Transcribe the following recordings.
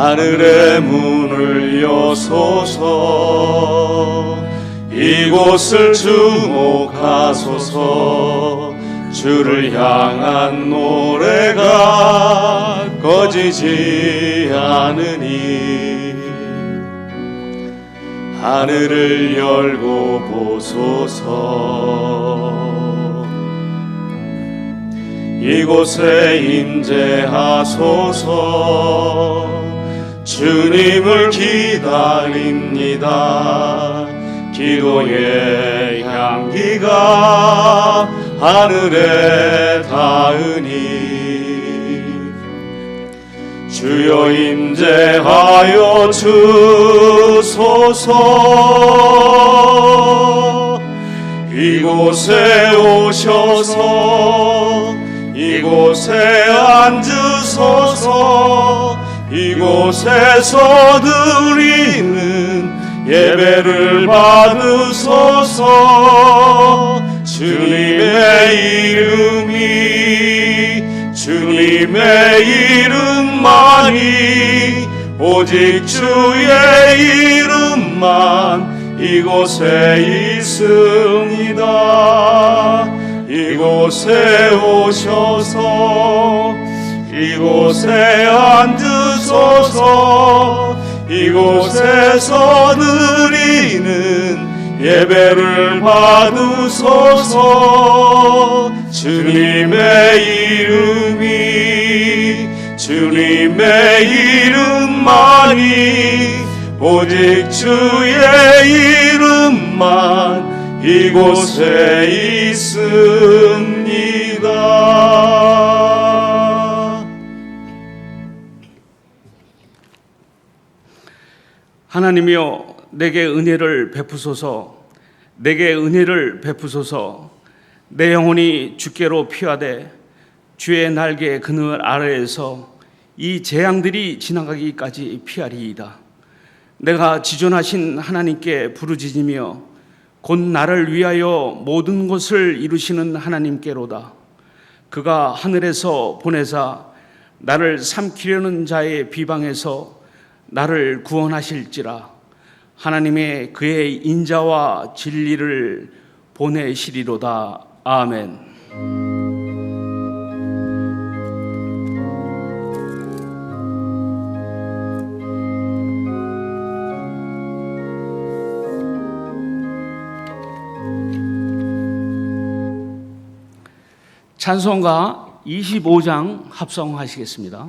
하늘의 문을 여소서. 이곳을 주목하소서. 주를 향한 노래가 꺼지지 않으니 하늘을 열고 보소서. 이곳에 임재하소서. 주님을 기다립니다. 기도의 향기가 하늘에 닿으니 주여 임재하여 주소서. 이곳에 오셔서 이곳에 앉으소서. 이곳에서 드리는 예배를 받으소서. 주님의 이름만이 오직 주의 이름만 이곳에 있습니다. 이곳에 오셔서 이곳에 앉으소서. 이곳에서 드리는 예배를 받으소서. 주님의 이름만이 오직 주의 이름만 이곳에 있습니다. 하나님이여, 내게 은혜를 베푸소서. 내게 은혜를 베푸소서. 내 영혼이 주께로 피하되 주의 날개 그늘 아래에서 이 재앙들이 지나가기까지 피하리이다. 내가 지존하신 하나님께 부르짖으며 곧 나를 위하여 모든 것을 이루시는 하나님께로다. 그가 하늘에서 보내사 나를 삼키려는 자의 비방에서 나를 구원하실지라. 하나님의 그의 인자와 진리를 보내시리로다. 아멘. 찬송가 25장 합성하시겠습니다.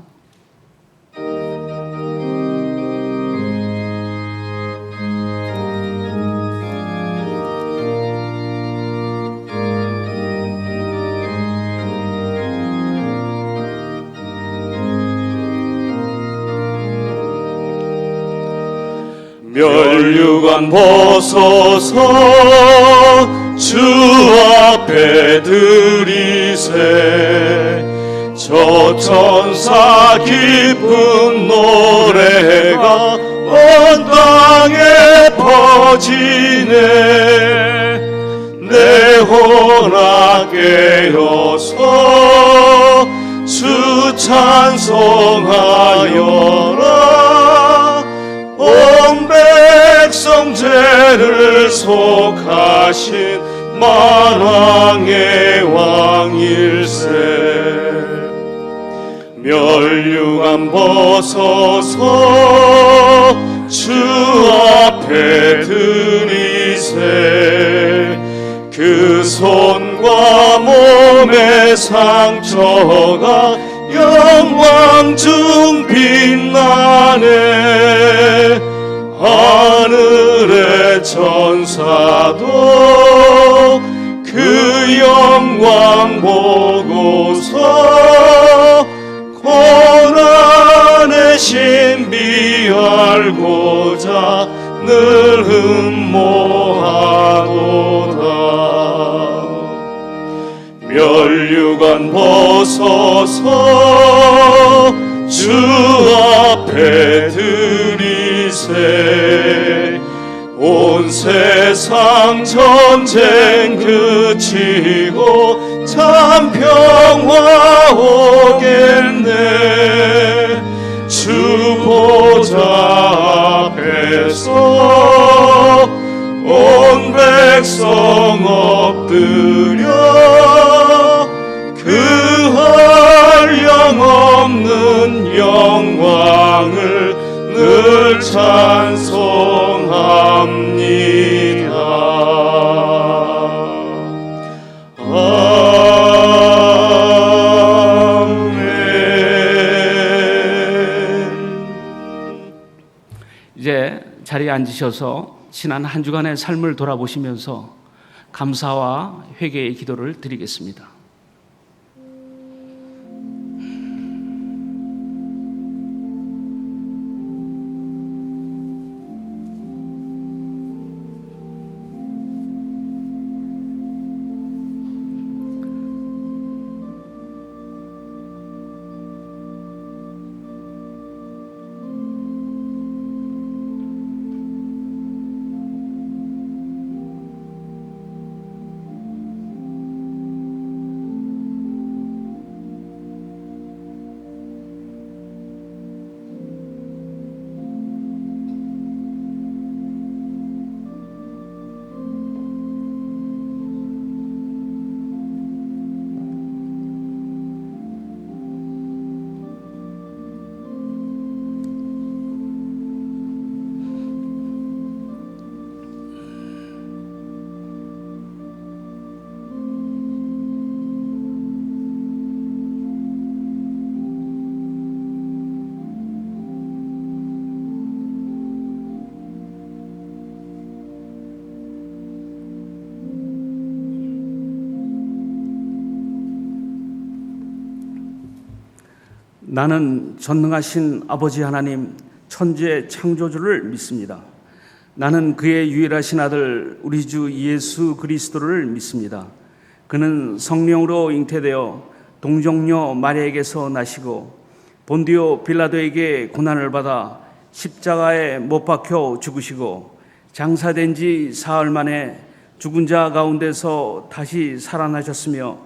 멸류관 벗어서 주 앞에 드리세. 저 천사 기쁜 노래가 온 땅에 퍼지네. 내 혼아 깨어서 주 찬송하여라. 온 백성 죄를 속하신 만왕의 왕일세. 멸류관 벗어서 주 앞에 드리세. 그 손과 몸의 상처가 영광 중 빛나네. 하늘의 천사도 그 영광 보고서 고난의 신비 알고자 늘 흠모하도다. 멸류관 벗어서 주 앞에 드리세. 온 세상 전쟁 그치고 참 평화 오겠네. 주 보좌 앞에서 온 백성 엎드려 그할 영없는 영광을 늘 찬송합니다. 이제 자리에 앉으셔서 지난 한 주간의 삶을 돌아보시면서 감사와 회개의 기도를 드리겠습니다. 나는 전능하신 아버지 하나님 천지의 창조주를 믿습니다. 나는 그의 유일하신 아들 우리 주 예수 그리스도를 믿습니다. 그는 성령으로 잉태되어 동정녀 마리아에게서 나시고 본디오 빌라도에게 고난을 받아 십자가에 못 박혀 죽으시고 장사된 지 사흘 만에 죽은 자 가운데서 다시 살아나셨으며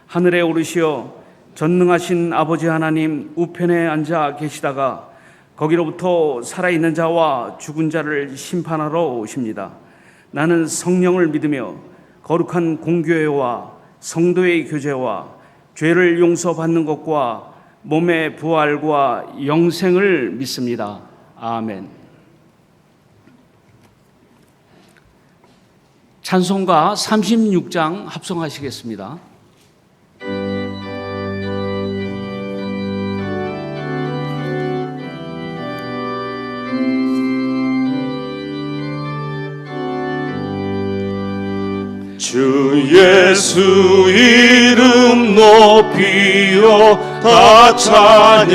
하늘에 오르시어 전능하신 아버지 하나님 우편에 앉아 계시다가 거기로부터 살아있는 자와 죽은 자를 심판하러 오십니다. 나는 성령을 믿으며 거룩한 공교회와 성도의 교제와 죄를 용서받는 것과 몸의 부활과 영생을 믿습니다. 아멘. 찬송가 36장 합성하시겠습니다. 주 예수 이름 높이어 다 찬양하여라.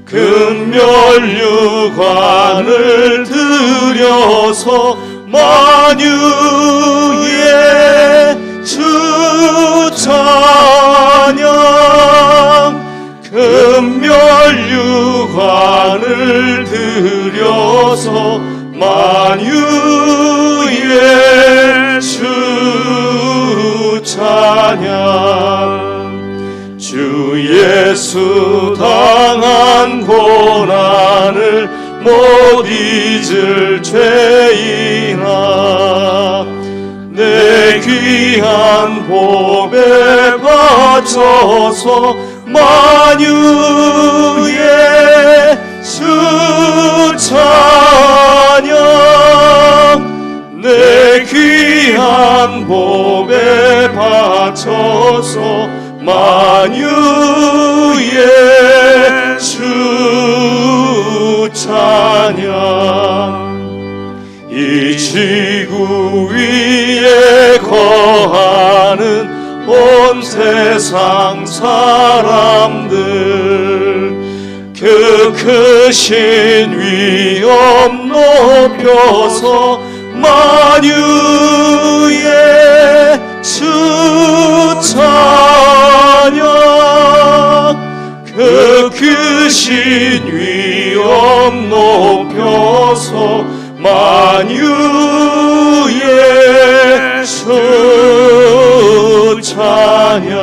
금면류관을 들여서 만유의 주 찬양. 금면류관을 들여서 만유의 주 찬양. 주 예수 당한 고난을 못 잊을 죄인아 내 귀한 복에 바쳐서 만유의 주 찬양. 내 귀한 복에 바쳐서 만유의 주 찬양. 이 지구 위에 거하는 온 세상 사람들 그 크신 위엄 높여서 만유의 주 찬양. 그 크신 위엄 높여서 만유의 주 찬양.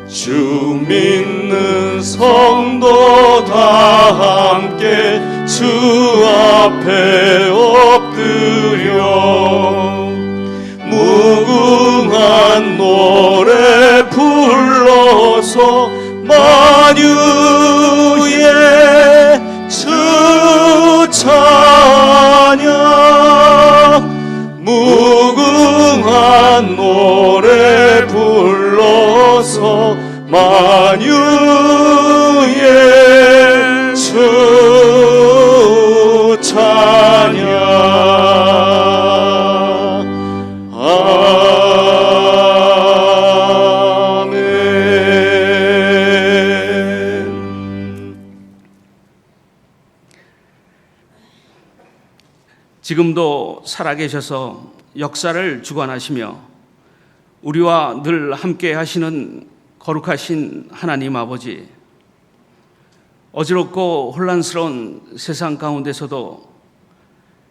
주 앞에 엎드려 무궁한 노래 불러서 만유의 주 찬양 무궁한 노래 불러서 만유의 주 찬양 지금도 살아계셔서 역사를 주관하시며 우리와 늘 함께 하시는 거룩하신 하나님 아버지, 어지럽고 혼란스러운 세상 가운데서도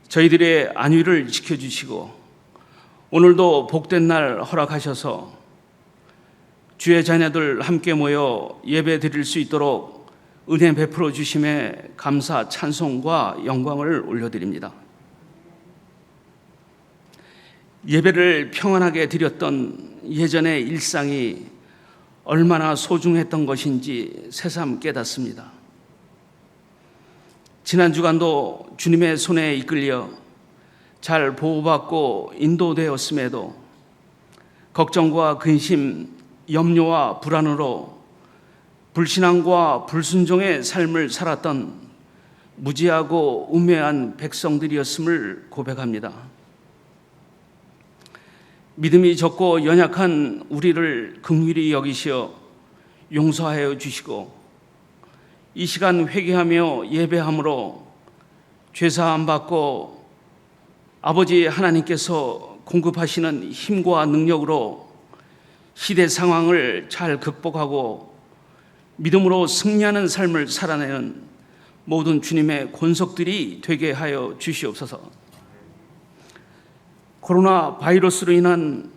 저희들의 안위를 지켜주시고 오늘도 복된 날 허락하셔서 주의 자녀들 함께 모여 예배 드릴 수 있도록 은혜 베풀어 주심에 감사, 찬송과 영광을 올려드립니다. 예배를 평안하게 드렸던 예전의 일상이 얼마나 소중했던 것인지 새삼 깨닫습니다. 지난 주간도 주님의 손에 이끌려 잘 보호받고 인도되었음에도 걱정과 근심, 염려와 불안으로 불신앙과 불순종의 삶을 살았던 무지하고 우매한 백성들이었음을 고백합니다. 믿음이 적고 연약한 우리를 긍휼히 여기시어 용서하여 주시고 이 시간 회개하며 예배함으로 죄사함 받고 아버지 하나님께서 공급하시는 힘과 능력으로 시대 상황을 잘 극복하고 믿음으로 승리하는 삶을 살아내는 모든 주님의 권속들이 되게 하여 주시옵소서. 코로나 바이러스로 인한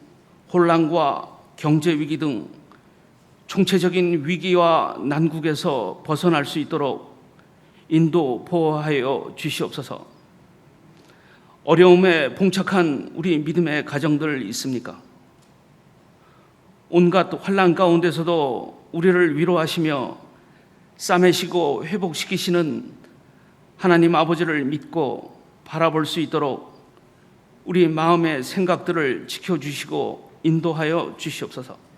혼란과 경제 위기 등 총체적인 위기와 난국에서 벗어날 수 있도록 인도 보호하여 주시옵소서. 어려움에 봉착한 우리 믿음의 가정들 있습니까? 온갖 환난 가운데서도 우리를 위로하시며 싸매시고 회복시키시는 하나님 아버지를 믿고 바라볼 수 있도록 우리 마음의 생각들을 지켜주시고 인도하여 주시옵소서.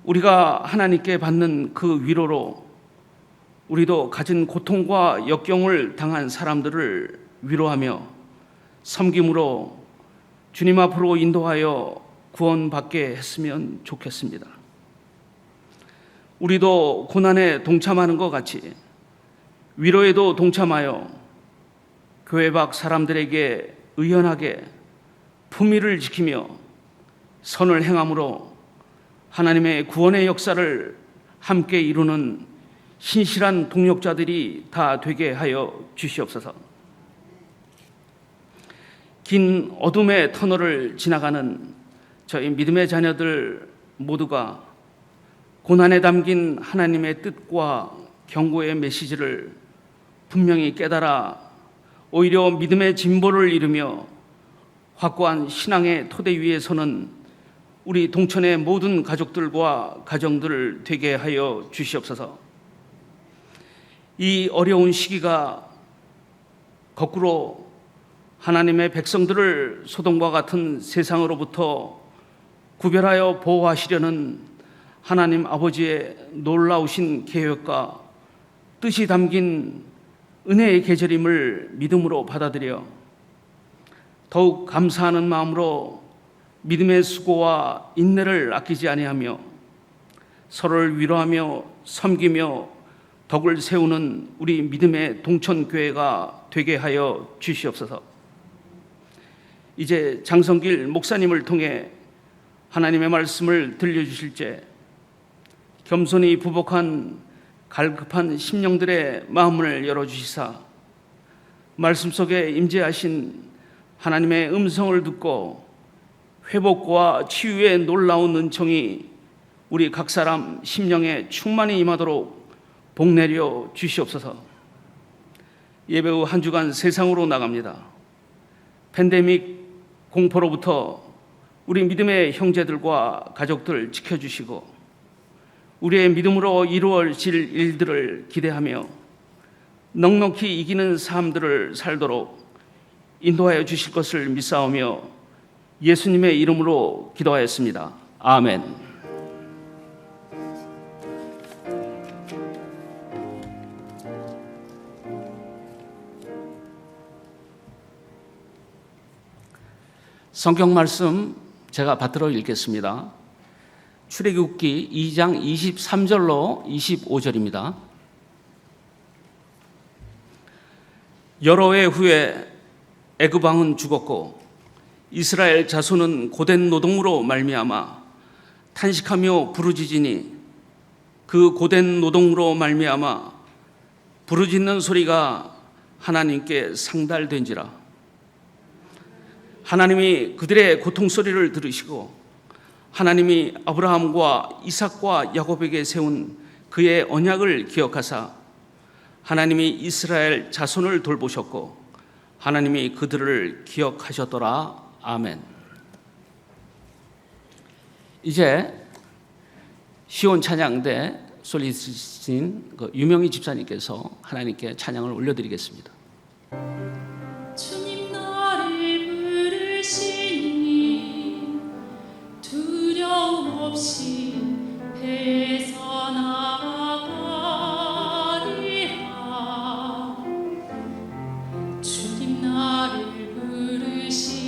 우리가 하나님께 받는 그 위로로 우리도 가진 고통과 역경을 당한 사람들을 위로하며 섬김으로 주님 앞으로 인도하여 구원받게 했으면 좋겠습니다. 우리도 고난에 동참하는 것 같이 위로에도 동참하여 교회 밖 사람들에게 의연하게 품위를 지키며 선을 행함으로 하나님의 구원의 역사를 함께 이루는 신실한 동역자들이 다 되게 하여 주시옵소서. 긴 어둠의 터널을 지나가는 저희 믿음의 자녀들 모두가 고난에 담긴 하나님의 뜻과 경고의 메시지를 분명히 깨달아 오히려 믿음의 진보를 이루며 확고한 신앙의 토대 위에 서는 우리 동천의 모든 가족들과 가정들을 되게 하여 주시옵소서. 이 어려운 시기가 거꾸로 하나님의 백성들을 소돔과 같은 세상으로부터 구별하여 보호하시려는 하나님 아버지의 놀라우신 계획과 뜻이 담긴 은혜의 계절임을 믿음으로 받아들여 더욱 감사하는 마음으로 믿음의 수고와 인내를 아끼지 아니하며 서로를 위로하며 섬기며 덕을 세우는 우리 믿음의 동천교회가 되게 하여 주시옵소서. 이제 장성길 목사님을 통해 하나님의 말씀을 들려주실 때 겸손히 부복한 갈급한 심령들의 마음을 열어주시사 말씀 속에 임재하신 하나님의 음성을 듣고 회복과 치유의 놀라운 은총이 우리 각 사람 심령에 충만히 임하도록 복내려 주시옵소서. 예배 후 한 주간 세상으로 나갑니다. 팬데믹 공포로부터 우리 믿음의 형제들과 가족들 지켜주시고 우리의 믿음으로 이루어질 일들을 기대하며 넉넉히 이기는 삶들을 살도록 인도하여 주실 것을 믿사오며 예수님의 이름으로 기도하였습니다. 아멘. 성경 말씀 제가 받들어 읽겠습니다. 출애굽기 2장 23절로 25절입니다. 여러 해 후에 애굽 왕은 죽었고 이스라엘 자손은 고된 노동으로 말미암아 탄식하며 부르짖으니 그 고된 노동으로 말미암아 부르짖는 소리가 하나님께 상달된지라. 하나님이 그들의 고통 소리를 들으시고 하나님이 아브라함과 이삭과 야곱에게 세운 그의 언약을 기억하사 하나님이 이스라엘 자손을 돌보셨고 하나님이 그들을 기억하셨더라. 아멘. 이제 시온 찬양대 솔리스트신 유명희 집사님께서 하나님께 찬양을 올려드리겠습니다. 주님 나를 부르시니 두려움 없이 배에서 나아가리라. 주님 나를 부르시니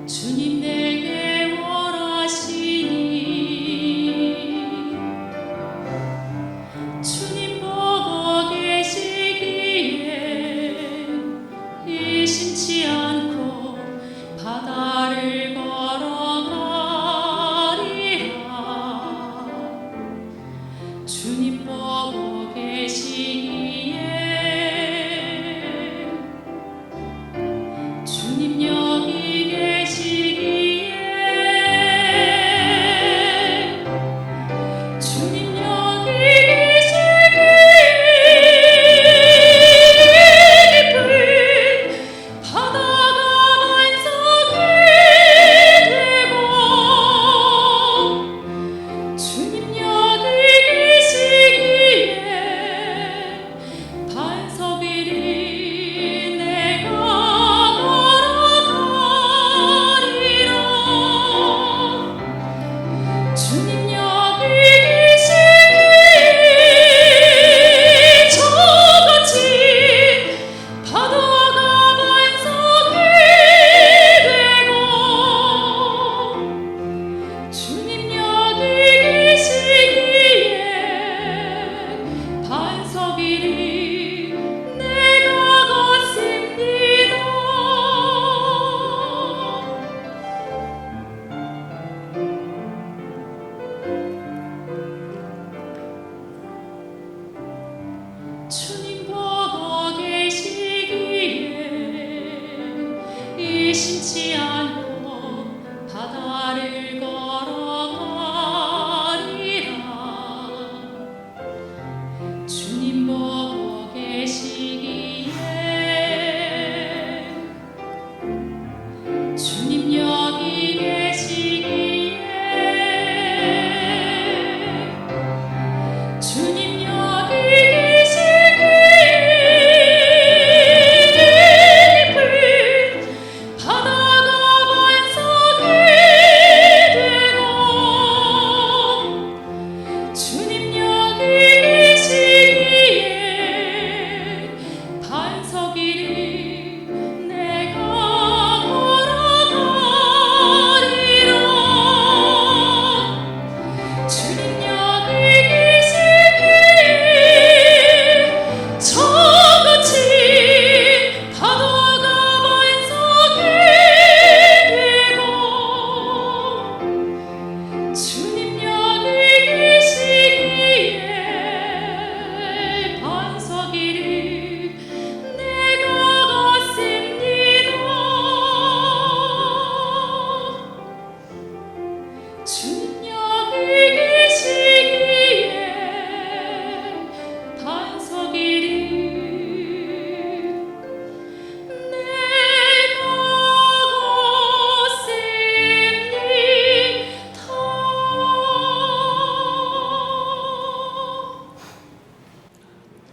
주님 내게 원하시니 주님 보고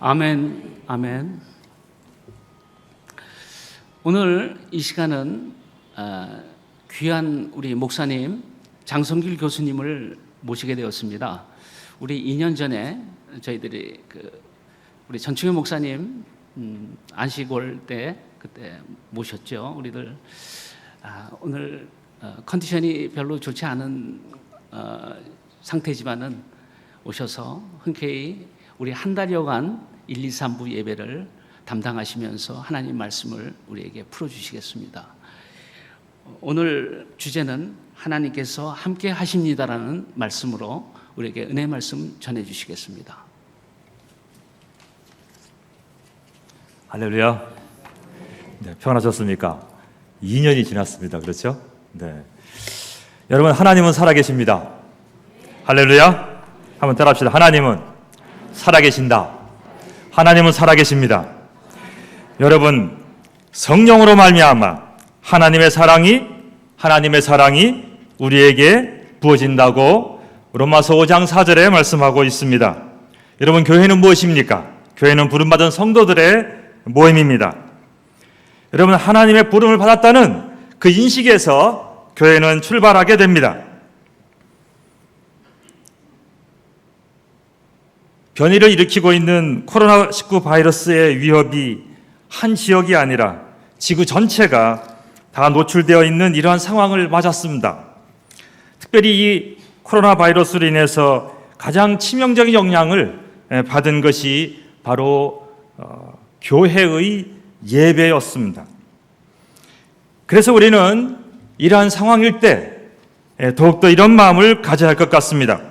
아멘, 아멘. 오늘 이 시간은 귀한 우리 목사님 장성길 교수님을 모시게 되었습니다. 우리 2년 전에 저희들이 우리 전충현 목사님 안식월 때 그때 모셨죠. 우리들 오늘 컨디션이 별로 좋지 않은 상태지만은 오셔서 흔쾌히 우리 한 달여간 1, 2, 3부 예배를 담당하시면서 하나님 말씀을 우리에게 풀어주시겠습니다. 오늘 주제는 하나님께서 함께 하십니다라는 말씀으로 우리에게 은혜 말씀 전해주시겠습니다. 할렐루야. 네, 평안하셨습니까? 2년이 지났습니다. 그렇죠? 네. 여러분, 하나님은 살아계십니다. 할렐루야. 한번 따라합시다. 하나님은 살아계신다. 하나님은 살아계십니다. 여러분, 성령으로 말미암아 하나님의 사랑이 우리에게 부어진다고 로마서 5장 4절에 말씀하고 있습니다. 여러분, 교회는 무엇입니까? 교회는 부름받은 성도들의 모임입니다. 여러분, 하나님의 부름을 받았다는 그 인식에서 교회는 출발하게 됩니다. 변이를 일으키고 있는 코로나19 바이러스의 위협이 한 지역이 아니라 지구 전체가 다 노출되어 있는 이러한 상황을 맞았습니다. 특별히 이 코로나 바이러스로 인해서 가장 치명적인 영향을 받은 것이 바로 교회의 예배였습니다. 그래서 우리는 이러한 상황일 때 더욱더 이런 마음을 가져야 할 것 같습니다.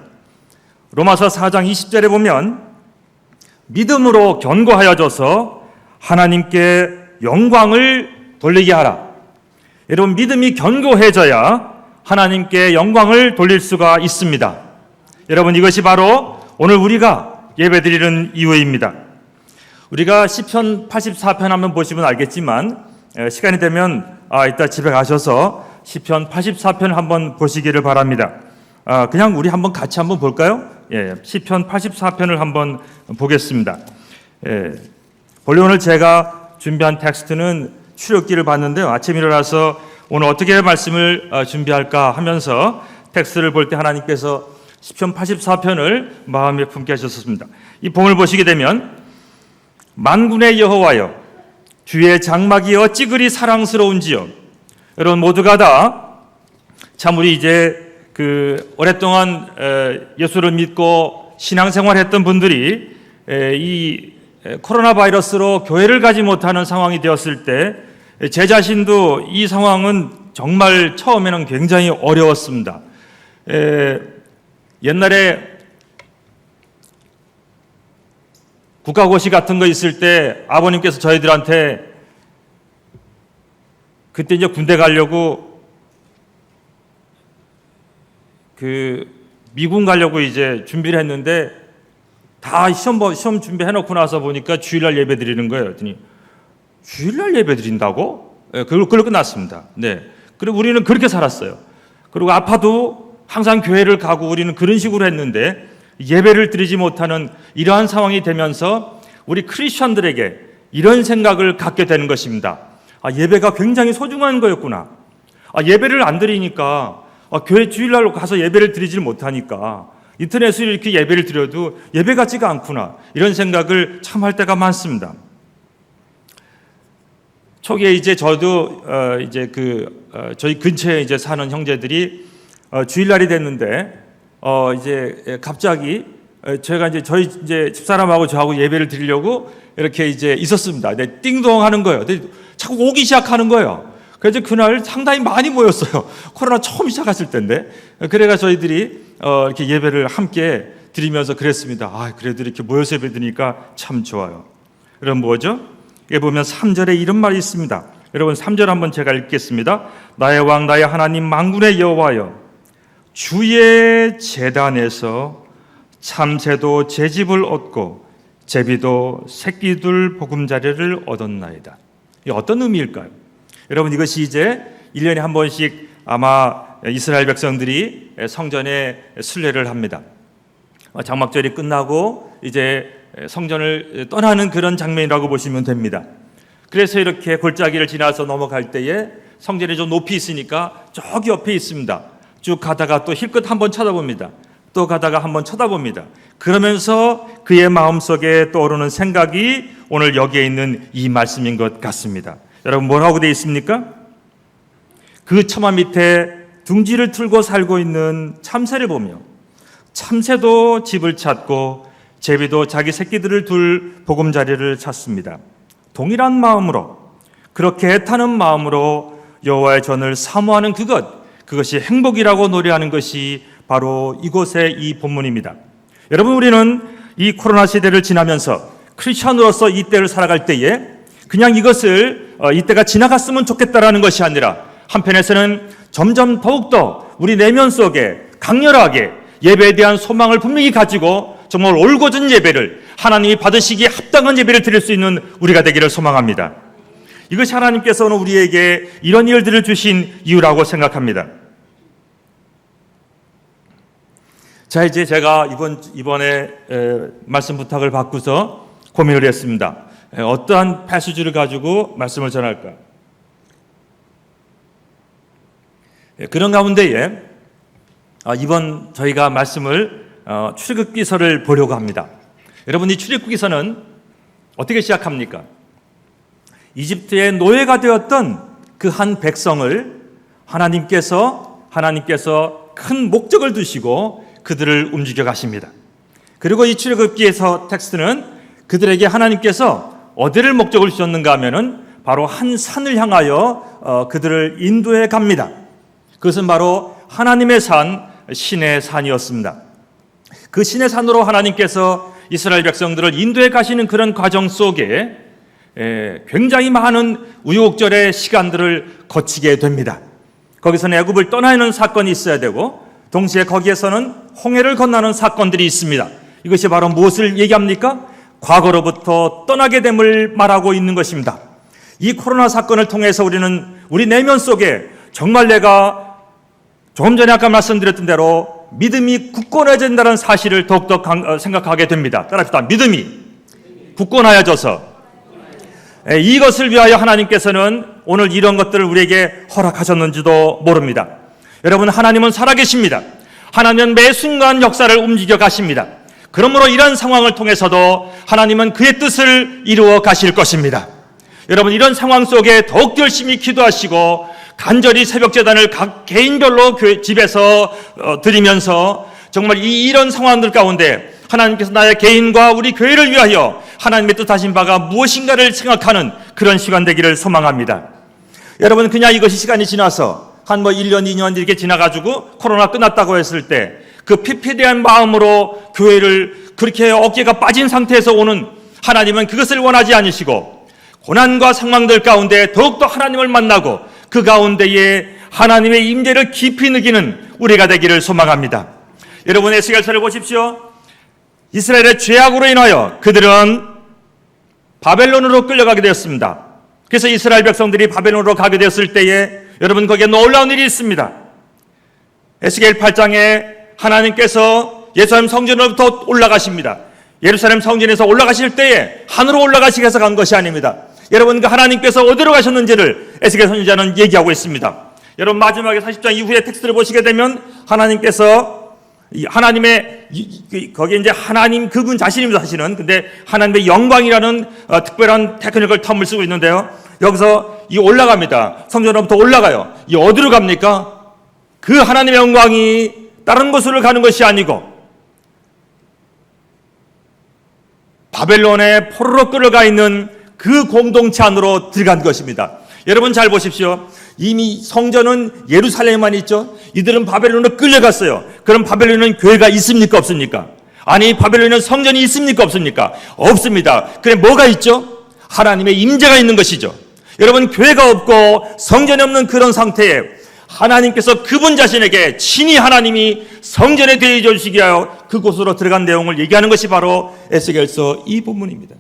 로마서 4장 20절에 보면 믿음으로 견고하여져서 하나님께 영광을 돌리게 하라. 여러분, 믿음이 견고해져야 하나님께 영광을 돌릴 수가 있습니다. 여러분, 이것이 바로 오늘 우리가 예배드리는 이유입니다. 우리가 시편 84편 한번 보시면 알겠지만 시간이 되면 이따 집에 가셔서 시편 84편 한번 보시기를 바랍니다. 그냥 우리 한번 같이 한번 볼까요? 시편 84편을 한번 보겠습니다. 본래 오늘 제가 준비한 텍스트는 출애굽기를 봤는데요. 아침 일어나서 오늘 어떻게 말씀을 준비할까 하면서 텍스트를 볼 때 하나님께서 시편 84편을 마음에 품게 하셨습니다. 이 본을 보시게 되면 만군의 여호와여 주의 장막이 어찌 그리 사랑스러운지요. 여러분, 모두가 다 참 우리 이제 오랫동안 예수를 믿고 신앙생활했던 분들이 이 코로나 바이러스로 교회를 가지 못하는 상황이 되었을 때 제 자신도 이 상황은 정말 처음에는 굉장히 어려웠습니다. 옛날에 국가고시 같은 거 있을 때 아버님께서 저희들한테 그때 이제 군대 가려고 미군 가려고 이제 준비를 했는데 다 시험 준비해놓고 나서 보니까 주일날 예배 드리는 거예요. 그랬더니 주일날 예배 드린다고? 그걸로 끝났습니다. 네. 그리고 우리는 그렇게 살았어요. 그리고 아파도 항상 교회를 가고 우리는 그런 식으로 했는데 예배를 드리지 못하는 이러한 상황이 되면서 우리 크리스천들에게 이런 생각을 갖게 되는 것입니다. 예배가 굉장히 소중한 거였구나. 예배를 안 드리니까 교회 주일날 가서 예배를 드리지 못하니까 인터넷으로 이렇게 예배를 드려도 예배 같지가 않구나. 이런 생각을 참 할 때가 많습니다. 초기에 이제 저도 저희 근처에 이제 사는 형제들이 주일날이 됐는데 이제 갑자기 제가 이제 저희 이제 집사람하고 저하고 예배를 드리려고 이렇게 이제 있었습니다. 네, 띵동 하는 거예요. 자꾸 오기 시작하는 거예요. 그래서 그날 상당히 많이 모였어요. 코로나 처음 시작했을 때인데. 그래가 저희들이 이렇게 예배를 함께 드리면서 그랬습니다. 그래도 이렇게 모여서 예배 드리니까 참 좋아요. 그럼 뭐죠? 여기 보면 3절에 이런 말이 있습니다. 여러분, 3절 한번 제가 읽겠습니다. 나의 왕 나의 하나님 만군의 여호와여 주의 제단에서 참새도 제집을 얻고 제비도 새끼들 보금자리를 얻었나이다. 이게 어떤 의미일까요? 여러분, 이것이 이제 1년에 한 번씩 아마 이스라엘 백성들이 성전에 순례를 합니다. 장막절이 끝나고 이제 성전을 떠나는 그런 장면이라고 보시면 됩니다. 그래서 이렇게 골짜기를 지나서 넘어갈 때에 성전이 좀 높이 있으니까 저기 옆에 있습니다. 쭉 가다가 또 힐끗 한번 쳐다봅니다. 또 가다가 한번 쳐다봅니다. 그러면서 그의 마음속에 떠오르는 생각이 오늘 여기에 있는 이 말씀인 것 같습니다. 여러분 뭐라고 되어 있습니까? 그 처마 밑에 둥지를 틀고 살고 있는 참새를 보며 참새도 집을 찾고 제비도 자기 새끼들을 둘 보금자리를 찾습니다. 동일한 마음으로 그렇게 애타는 마음으로 여호와의 전을 사모하는 그것이 행복이라고 노래하는 것이 바로 이곳의 이 본문입니다. 여러분 우리는 이 코로나 시대를 지나면서 크리스천으로서 이 때를 살아갈 때에 그냥 이것을 이때가 지나갔으면 좋겠다라는 것이 아니라 한편에서는 점점 더욱더 우리 내면 속에 강렬하게 예배에 대한 소망을 분명히 가지고 정말 올곧은 예배를 하나님이 받으시기에 합당한 예배를 드릴 수 있는 우리가 되기를 소망합니다. 이것이 하나님께서 오늘 우리에게 이런 일들을 주신 이유라고 생각합니다. 자, 이제 제가 이번에 말씀 부탁을 받고서 고민을 했습니다. 어떠한 패시지를 가지고 말씀을 전할까? 그런 가운데에 이번 저희가 말씀을 출애굽기서를 보려고 합니다. 여러분 이 출애굽기서는 어떻게 시작합니까? 이집트의 노예가 되었던 그 한 백성을 하나님께서 큰 목적을 두시고 그들을 움직여 가십니다. 그리고 이 출애굽기에서 텍스트는 그들에게 하나님께서 어디를 목적을 주셨는가 하면은 바로 한 산을 향하여 그들을 인도해 갑니다. 그것은 바로 하나님의 산, 신의 산이었습니다. 그 신의 산으로 하나님께서 이스라엘 백성들을 인도해 가시는 그런 과정 속에 굉장히 많은 우여곡절의 시간들을 거치게 됩니다. 거기서는 애굽을 떠나는 사건이 있어야 되고 동시에 거기에서는 홍해를 건너는 사건들이 있습니다. 이것이 바로 무엇을 얘기합니까? 과거로부터 떠나게 됨을 말하고 있는 것입니다. 이 코로나 사건을 통해서 우리는 우리 내면 속에 정말 내가 조금 전에 아까 말씀드렸던 대로 믿음이 굳건해진다는 사실을 더욱더 생각하게 됩니다. 따라합시다. 믿음이 굳건하여져서 이것을 위하여 하나님께서는 오늘 이런 것들을 우리에게 허락하셨는지도 모릅니다. 여러분 하나님은 살아계십니다. 하나님은 매 순간 역사를 움직여 가십니다. 그러므로 이런 상황을 통해서도 하나님은 그의 뜻을 이루어 가실 것입니다. 여러분 이런 상황 속에 더욱 열심히 기도하시고 간절히 새벽제단을 각 개인별로 집에서 드리면서 정말 이런 상황들 가운데 하나님께서 나의 개인과 우리 교회를 위하여 하나님의 뜻하신 바가 무엇인가를 생각하는 그런 시간 되기를 소망합니다. 여러분 그냥 이것이 시간이 지나서 한 1년, 2년 이렇게 지나가지고 코로나 끝났다고 했을 때 그 피폐대한 마음으로 교회를 그렇게 어깨가 빠진 상태에서 오는 하나님은 그것을 원하지 않으시고 고난과 상황들 가운데 더욱더 하나님을 만나고 그 가운데에 하나님의 임재를 깊이 느끼는 우리가 되기를 소망합니다. 여러분 에스겔서를 보십시오. 이스라엘의 죄악으로 인하여 그들은 바벨론으로 끌려가게 되었습니다. 그래서 이스라엘 백성들이 바벨론으로 가게 되었을 때에 여러분 거기에 놀라운 일이 있습니다. 에스겔 8장에 하나님께서 예루살렘 성전으로부터 올라가십니다. 예루살렘 성전에서 올라가실 때에 하늘로 올라가시기 위해서 간 것이 아닙니다. 여러분 그 하나님께서 어디로 가셨는지를 에스겔 선지자는 얘기하고 있습니다. 여러분 마지막에 40장 이후에 텍스트를 보시게 되면 하나님께서 하나님의 거기에 이제 하나님 그분 자신입니다. 사실은 근데 하나님의 영광이라는 특별한 테크닉을 텀을 쓰고 있는데요. 여기서 이 올라갑니다. 성전으로부터 올라가요. 이 어디로 갑니까? 그 하나님의 영광이 다른 곳으로 가는 것이 아니고 바벨론에 포로로 끌어가 있는 그 공동체 안으로 들어간 것입니다. 여러분 잘 보십시오. 이미 성전은 예루살렘에만 있죠. 이들은 바벨론으로 끌려갔어요. 그럼 바벨론은 교회가 있습니까 없습니까? 아니 바벨론은 성전이 있습니까 없습니까? 없습니다. 그래 뭐가 있죠? 하나님의 임재가 있는 것이죠. 여러분 교회가 없고 성전이 없는 그런 상태에 하나님께서 그분 자신에게 친히 하나님이 성전에 대해줘 주시기 위하여 그곳으로 들어간 내용을 얘기하는 것이 바로 에스겔서 이 본문입니다.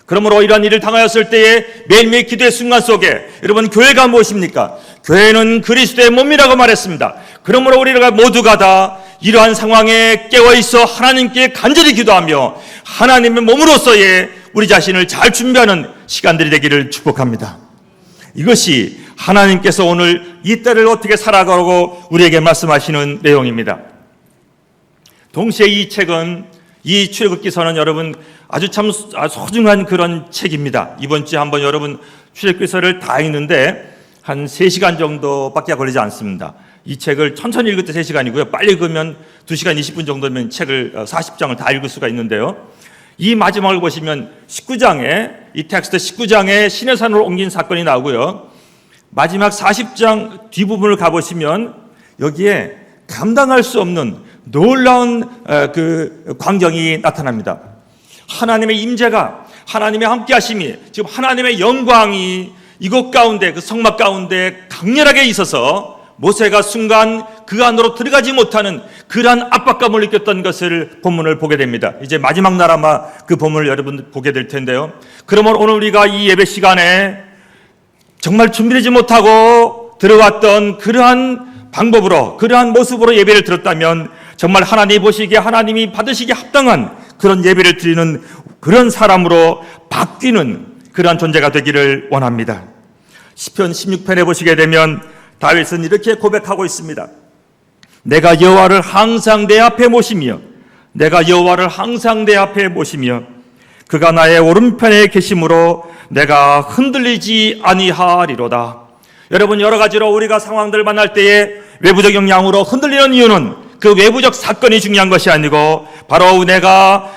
그러므로 이러한 일을 당하였을 때에 매일매일 기도의 순간 속에 여러분 교회가 무엇입니까? 교회는 그리스도의 몸이라고 말했습니다. 그러므로 우리가 모두가 다 이러한 상황에 깨어있어 하나님께 간절히 기도하며 하나님의 몸으로서의 우리 자신을 잘 준비하는 시간들이 되기를 축복합니다. 이것이 하나님께서 오늘 이 때를 어떻게 살아가고 우리에게 말씀하시는 내용입니다. 동시에 이 책은, 이 출애굽기서는 여러분 아주 참 소중한 그런 책입니다. 이번 주에 한번 여러분 출애굽기서를 다 읽는데 한 3시간 정도밖에 걸리지 않습니다. 이 책을 천천히 읽을 때 3시간이고요. 빨리 읽으면 2시간 20분 정도면 책을 40장을 다 읽을 수가 있는데요. 이 마지막을 보시면 19장에, 이 텍스트 19장에 시내산으로 옮긴 사건이 나오고요. 마지막 40장 뒷부분을 가보시면 여기에 감당할 수 없는 놀라운 그 광경이 나타납니다. 하나님의 임재가, 하나님의 함께하심이, 지금 하나님의 영광이 이곳 가운데, 그 성막 가운데 강렬하게 있어서 모세가 순간 그 안으로 들어가지 못하는 그러한 압박감을 느꼈던 것을 본문을 보게 됩니다. 이제 마지막 날 아마 그 본문을 여러분 보게 될 텐데요. 그러면 오늘 우리가 이 예배 시간에 정말 준비되지 못하고 들어왔던 그러한 방법으로, 그러한 모습으로 예배를 드렸다면 정말 하나님이 보시기에, 하나님이 받으시기에 합당한 그런 예배를 드리는 그런 사람으로 바뀌는 그러한 존재가 되기를 원합니다. 시편 16편에 보시게 되면 다윗은 이렇게 고백하고 있습니다. 내가 여호와를 항상 내 앞에 모시며, 내가 여호와를 항상 내 앞에 모시며 그가 나의 오른편에 계심으로 내가 흔들리지 아니하리로다. 여러분, 여러 가지로 우리가 상황들을 만날 때에 외부적 영향으로 흔들리는 이유는 그 외부적 사건이 중요한 것이 아니고 바로 내가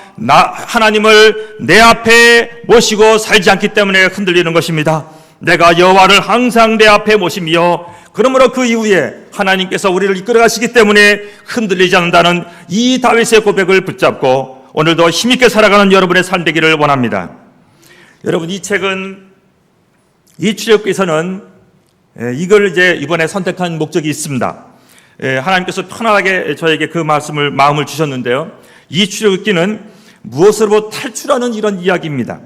하나님을 내 앞에 모시고 살지 않기 때문에 흔들리는 것입니다. 내가 여호와를 항상 내 앞에 모시며, 그러므로 그 이후에 하나님께서 우리를 이끌어 가시기 때문에 흔들리지 않는다는 이 다윗의 고백을 붙잡고 오늘도 힘있게 살아가는 여러분의 삶 되기를 원합니다. 여러분, 이 책은, 이 출애굽기서는 이걸 이제 이번에 선택한 목적이 있습니다. 하나님께서 편안하게 저에게 그 마음을 주셨는데요. 이 출애굽기는 무엇으로 탈출하는 이런 이야기입니다.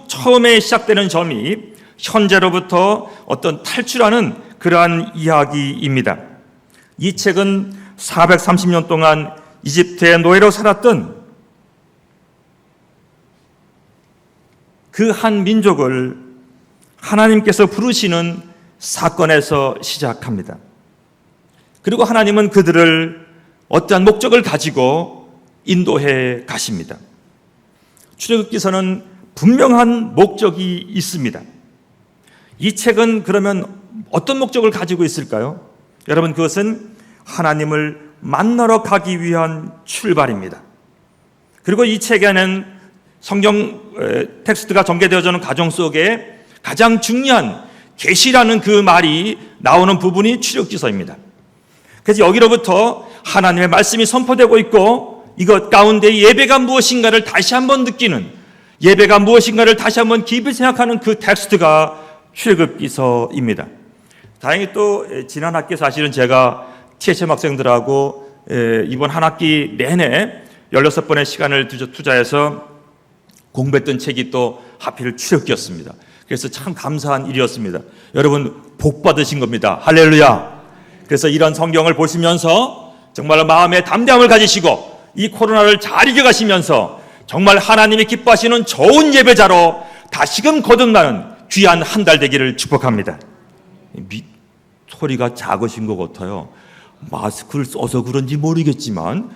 처음에 시작되는 점이 현재로부터 어떤 탈출하는 그러한 이야기입니다. 이 책은 430년 동안 이집트의 노예로 살았던 그 한 민족을 하나님께서 부르시는 사건에서 시작합니다. 그리고 하나님은 그들을 어떠한 목적을 가지고 인도해 가십니다. 출애굽기서는 분명한 목적이 있습니다. 이 책은 그러면 어떤 목적을 가지고 있을까요? 여러분, 그것은 하나님을 만나러 가기 위한 출발입니다. 그리고 이 책에는 성경 텍스트가 전개되어지는 과정 속에 가장 중요한 계시라는 그 말이 나오는 부분이 출애굽기서입니다. 그래서 여기로부터 하나님의 말씀이 선포되고 있고 이것 가운데 예배가 무엇인가를 다시 한번 느끼는, 예배가 무엇인가를 다시 한번 깊이 생각하는 그 텍스트가 출애굽기서입니다. 다행히 또 지난 학기 사실은 제가 THM 학생들하고 이번 한 학기 내내 16번의 시간을 투자해서 공부했던 책이 또 하필 출애굽기였습니다. 그래서 참 감사한 일이었습니다. 여러분, 복 받으신 겁니다. 할렐루야. 그래서 이런 성경을 보시면서 정말 마음의 담대함을 가지시고 이 코로나를 잘 이겨가시면서 정말 하나님이 기뻐하시는 좋은 예배자로 다시금 거듭나는 귀한 한 달 되기를 축복합니다. 소리가 작으신 것 같아요. 마스크를 써서 그런지 모르겠지만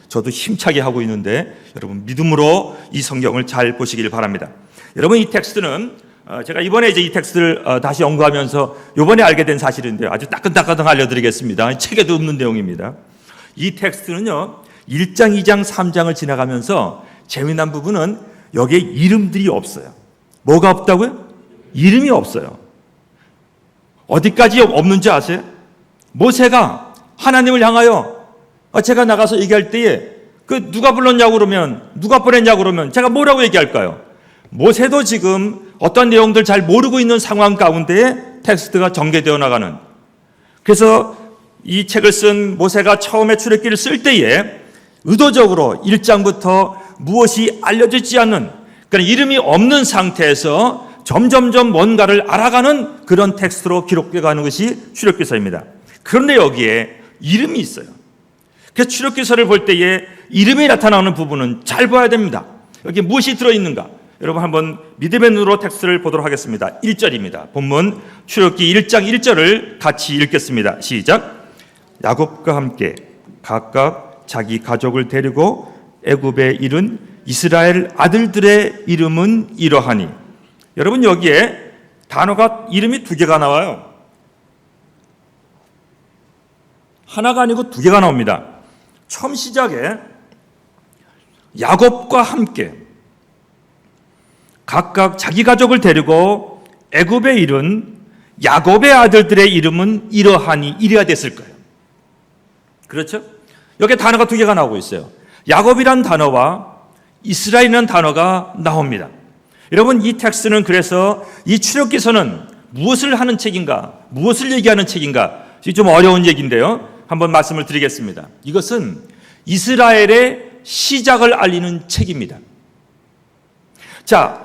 저도 힘차게 하고 있는데 여러분, 믿음으로 이 성경을 잘 보시길 바랍니다. 여러분, 이 텍스트는 제가 이번에 이제 이 텍스트를 다시 연구하면서 이번에 알게 된 사실인데요. 아주 따끈따끈 알려드리겠습니다. 책에도 없는 내용입니다. 이 텍스트는요, 1장, 2장, 3장을 지나가면서 재미난 부분은 여기에 이름들이 없어요. 뭐가 없다고요? 이름이 없어요. 어디까지 없는지 아세요? 모세가 하나님을 향하여 제가 나가서 얘기할 때에 그 누가 불렀냐고 그러면, 누가 보냈냐고 그러면 제가 뭐라고 얘기할까요? 모세도 지금 어떤 내용들 잘 모르고 있는 상황 가운데에 텍스트가 전개되어 나가는, 그래서 이 책을 쓴 모세가 처음에 출애굽기를 쓸 때에 의도적으로 1장부터 무엇이 알려지지 않는, 그러니까 이름이 없는 상태에서 점점점 뭔가를 알아가는 그런 텍스트로 기록되어 가는 것이 출애굽기서입니다. 그런데 여기에 이름이 있어요. 그래서 출애굽기서를 볼 때에 이름이 나타나는 부분은 잘 봐야 됩니다. 여기 무엇이 들어있는가? 여러분 한번 믿음의 눈으로 텍스트를 보도록 하겠습니다. 1절입니다. 본문 출애굽기 1장 1절을 같이 읽겠습니다. 시작. 야곱과 함께 각각 자기 가족을 데리고 애굽에 이른 이스라엘 아들들의 이름은 이러하니. 여러분 여기에 단어가 이름이 두 개가 나와요. 하나가 아니고 두 개가 나옵니다. 처음 시작에 야곱과 함께 각각 자기 가족을 데리고 애굽에 이른 야곱의 아들들의 이름은 이러하니. 이래야 됐을 거예요. 그렇죠? 여기 단어가 두 개가 나오고 있어요. 야곱이란 단어와 이스라엘이라는 단어가 나옵니다. 여러분 이 텍스트는 그래서 이 출애굽기서는 무엇을 하는 책인가? 무엇을 얘기하는 책인가? 좀 어려운 얘기인데요. 한번 말씀을 드리겠습니다. 이것은 이스라엘의 시작을 알리는 책입니다. 자,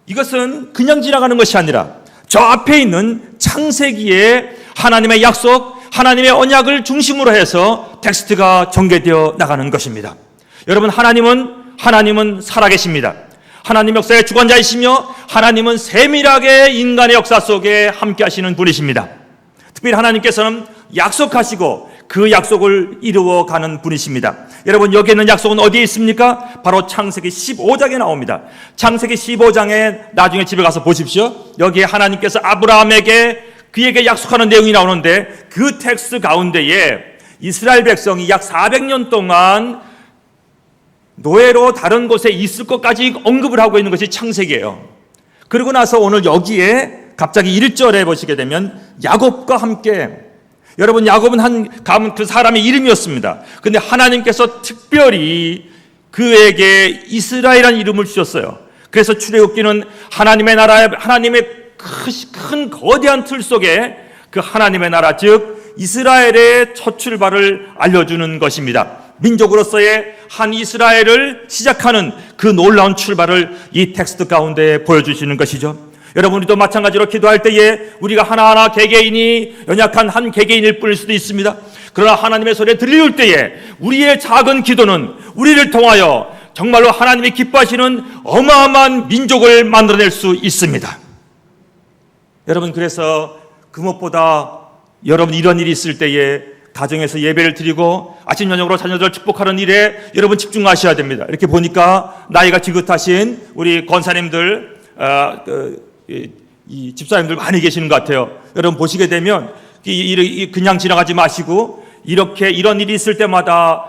이것은 그냥 지나가는 것이 아니라 저 앞에 있는 창세기의 하나님의 약속, 하나님의 언약을 중심으로 해서 텍스트가 전개되어 나가는 것입니다. 여러분 하나님은 살아계십니다. 하나님 역사의 주관자이시며 하나님은 세밀하게 인간의 역사 속에 함께 하시는 분이십니다. 특별히 하나님께서는 약속하시고 그 약속을 이루어가는 분이십니다. 여러분 여기 있는 약속은 어디에 있습니까? 바로 창세기 15장에 나옵니다. 창세기 15장에 나중에 집에 가서 보십시오. 여기에 하나님께서 아브라함에게 그에게 약속하는 내용이 나오는데 그 텍스트 가운데에 이스라엘 백성이 약 400년 동안 노예로 다른 곳에 있을 것까지 언급을 하고 있는 것이 창세기예요. 그리고 나서 오늘 여기에 갑자기 1절에 보시게 되면 야곱과 함께, 여러분 야곱은 그 사람의 이름이었습니다. 근데 하나님께서 특별히 그에게 이스라엘이라는 이름을 주셨어요. 그래서 출애굽기는 하나님의 나라의, 하나님의 큰 거대한 틀 속에 그 하나님의 나라 즉 이스라엘의 첫 출발을 알려주는 것입니다. 민족으로서의 한 이스라엘을 시작하는 그 놀라운 출발을 이 텍스트 가운데 보여주시는 것이죠. 여러분 우리도 마찬가지로 기도할 때에 우리가 하나하나 개개인이 연약한 한 개개인일 뿐일 수도 있습니다. 그러나 하나님의 소리에 들릴 때에 우리의 작은 기도는 우리를 통하여 정말로 하나님이 기뻐하시는 어마어마한 민족을 만들어낼 수 있습니다. 여러분 그래서 그 무엇보다 여러분 이런 일이 있을 때에 가정에서 예배를 드리고 아침 저녁으로 자녀들을 축복하는 일에 여러분 집중하셔야 됩니다. 이렇게 보니까 나이가 지긋하신 우리 권사님들 이 집사님들 많이 계시는 것 같아요. 여러분 보시게 되면 그냥 지나가지 마시고 이렇게 이런 일이 있을 때마다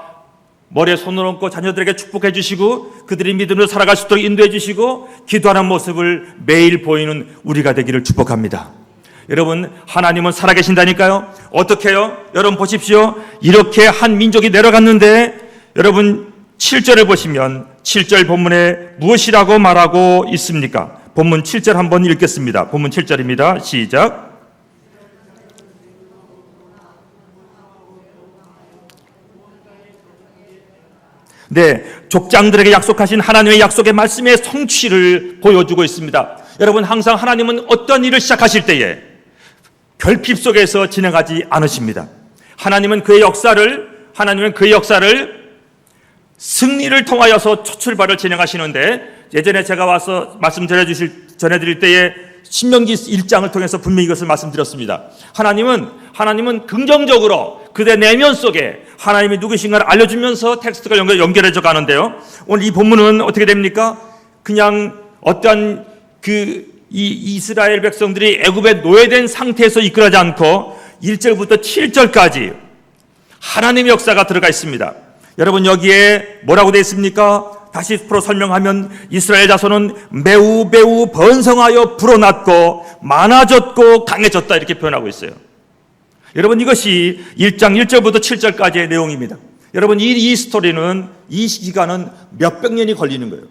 머리에 손을 얹고 자녀들에게 축복해 주시고 그들이 믿음으로 살아갈 수 있도록 인도해 주시고 기도하는 모습을 매일 보이는 우리가 되기를 축복합니다. 여러분 하나님은 살아계신다니까요. 어떻게 해요? 여러분 보십시오. 이렇게 한 민족이 내려갔는데 여러분 7절을 보시면 7절 본문에 무엇이라고 말하고 있습니까? 본문 7절 한번 읽겠습니다. 본문 7절입니다. 시작. 네, 족장들에게 약속하신 하나님의 약속의 말씀의 성취를 보여주고 있습니다. 여러분 항상 하나님은 어떤 일을 시작하실 때에 결핍 속에서 진행하지 않으십니다. 하나님은 그의 역사를 승리를 통하여서 첫 출발을 진행하시는데 예전에 제가 와서 전해드릴 때에 신명기 1장을 통해서 분명히 이것을 말씀드렸습니다. 하나님은 긍정적으로 그대 내면 속에 하나님이 누구신가를 알려주면서 텍스트가 연결해져 가는데요. 오늘 이 본문은 어떻게 됩니까? 그냥 어떤 이 이스라엘 백성들이 애굽에 노예된 상태에서 이끌어지 않고 1절부터 7절까지 하나님의 역사가 들어가 있습니다. 여러분 여기에 뭐라고 되어 있습니까? 다시 풀어 설명하면 이스라엘 자손은 매우 번성하여 불어났고 많아졌고 강해졌다 이렇게 표현하고 있어요. 여러분 이것이 1장 1절부터 7절까지의 내용입니다. 여러분 이 스토리는 이 기간은 몇백 년이 걸리는 거예요.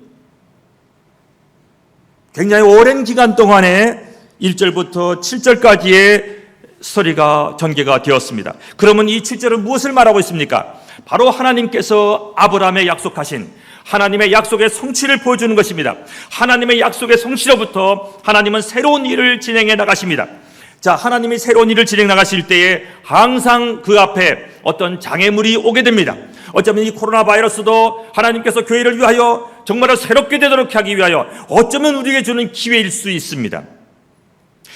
굉장히 오랜 기간 동안에 1절부터 7절까지의 스토리가 전개가 되었습니다. 그러면 이 7절은 무엇을 말하고 있습니까? 바로 하나님께서 아브라함에 약속하신 하나님의 약속의 성취를 보여주는 것입니다. 하나님의 약속의 성취로부터 하나님은 새로운 일을 진행해 나가십니다. 자, 하나님이 새로운 일을 진행 나가실 때에 항상 그 앞에 어떤 장애물이 오게 됩니다. 어쩌면 이 코로나 바이러스도 하나님께서 교회를 위하여 정말로 새롭게 되도록 하기 위하여 어쩌면 우리에게 주는 기회일 수 있습니다.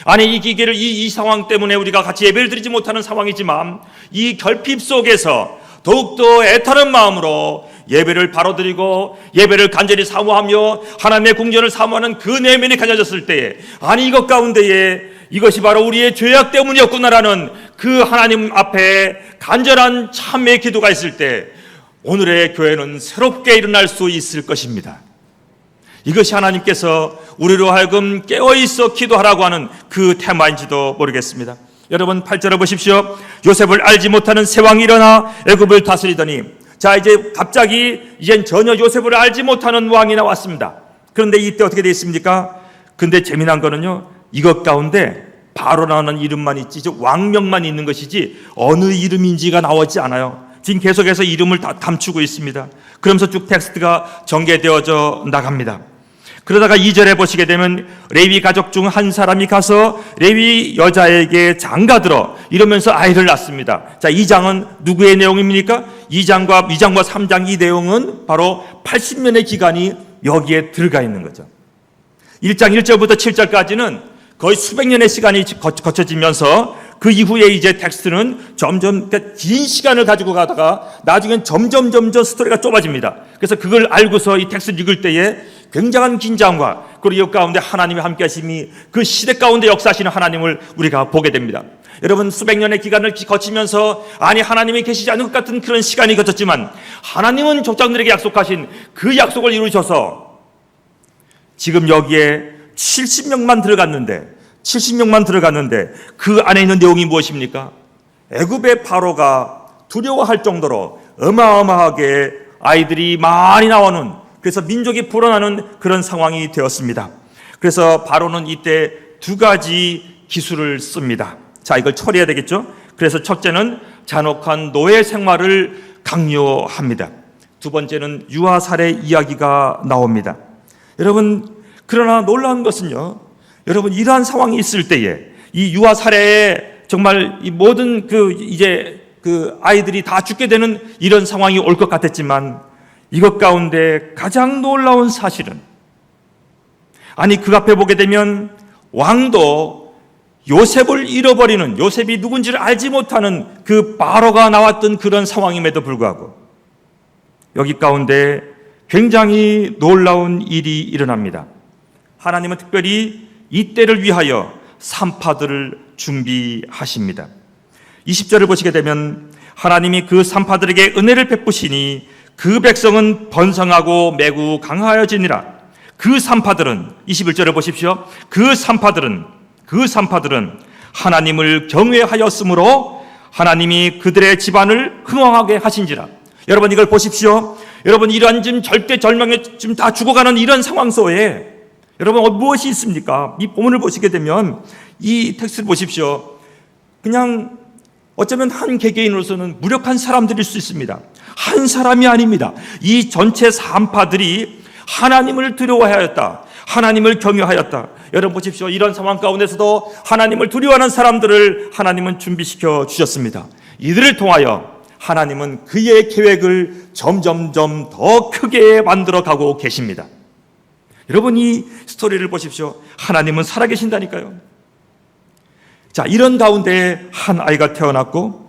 아니, 이 기계를 이 상황 때문에 우리가 같이 예배를 드리지 못하는 상황이지만 이 결핍 속에서 더욱더 애타는 마음으로 예배를 바로 드리고 예배를 간절히 사모하며 하나님의 궁전을 사모하는 그 내면이 가져졌을 때에, 아니 이것 가운데에 이것이 바로 우리의 죄악 때문이었구나라는 그 하나님 앞에 간절한 참회의 기도가 있을 때 오늘의 교회는 새롭게 일어날 수 있을 것입니다. 이것이 하나님께서 우리로 하여금 깨어있어 기도하라고 하는 그 테마인지도 모르겠습니다. 여러분 8절을 보십시오. 요셉을 알지 못하는 새 왕이 일어나 애굽을 다스리더니, 자, 이제 갑자기 이젠 전혀 요셉을 알지 못하는 왕이 나왔습니다. 그런데 이때 어떻게 되어 있습니까? 근데 재미난 거는요, 이것 가운데 바로라는 이름만 있지, 즉 왕명만 있는 것이지 어느 이름인지가 나오지 않아요. 지금 계속해서 이름을 다 감추고 있습니다. 그러면서 쭉 텍스트가 전개되어져 나갑니다. 그러다가 2절에 보시게 되면 레위 가족 중 한 사람이 가서 레위 여자에게 장가들어 이러면서 아이를 낳습니다. 자, 이 장은 누구의 내용입니까? 2장과 3장 이 내용은 바로 80년의 기간이 여기에 들어가 있는 거죠. 1장 1절부터 7절까지는 거의 수백 년의 시간이 거쳐지면서 그 이후에 이제 텍스트는 점점 긴 시간을 가지고 가다가 나중엔 점점 스토리가 좁아집니다. 그래서 그걸 알고서 이 텍스트를 읽을 때에 굉장한 긴장과 그리고 이 가운데 하나님의 함께 하심이 그 시대 가운데 역사하시는 하나님을 우리가 보게 됩니다. 여러분, 수백 년의 기간을 거치면서 아니 하나님이 계시지 않은 것 같은 그런 시간이 거쳤지만 하나님은 족장들에게 약속하신 그 약속을 이루셔서 지금 여기에 70명만 들어갔는데 그 안에 있는 내용이 무엇입니까? 애굽의 바로가 두려워할 정도로 어마어마하게 아이들이 많이 나오는, 그래서 민족이 불어나는 그런 상황이 되었습니다. 그래서 바로는 이때 두 가지 기술을 씁니다. 자, 이걸 처리해야 되겠죠? 그래서 첫째는 잔혹한 노예 생활을 강요합니다. 두 번째는 유아 살해 이야기가 나옵니다. 여러분, 그러나 놀라운 것은요, 여러분, 이러한 상황이 있을 때에 이 유아 살해에 정말 이 모든 그 아이들이 다 죽게 되는 이런 상황이 올 것 같았지만 이것 가운데 가장 놀라운 사실은, 아니 그 앞에 보게 되면 왕도 요셉을 잃어버리는, 요셉이 누군지를 알지 못하는 그 바로가 나왔던 그런 상황임에도 불구하고 여기 가운데 굉장히 놀라운 일이 일어납니다. 하나님은 특별히 이때를 위하여 산파들을 준비하십니다. 20절을 보시게 되면 하나님이 그 산파들에게 은혜를 베푸시니 그 백성은 번성하고 매우 강하여지니라. 그 산파들은, 21절을 보십시오. 그 산파들은 하나님을 경외하였으므로 하나님이 그들의 집안을 흥왕하게 하신지라. 여러분, 이걸 보십시오. 여러분, 이러한 지금 절대절명에 지금 다 죽어가는 이런 상황 속에 여러분 무엇이 있습니까? 이 본문을 보시게 되면 이 텍스트를 보십시오. 그냥 어쩌면 한 개개인으로서는 무력한 사람들일 수 있습니다. 한 사람이 아닙니다. 이 전체 산파들이 하나님을 두려워하였다, 하나님을 경외하였다. 여러분 보십시오. 이런 상황 가운데서도 하나님을 두려워하는 사람들을 하나님은 준비시켜 주셨습니다. 이들을 통하여 하나님은 그의 계획을 점점점 더 크게 만들어 가고 계십니다. 여러분, 이 스토리를 보십시오. 하나님은 살아계신다니까요. 자, 이런 가운데 한 아이가 태어났고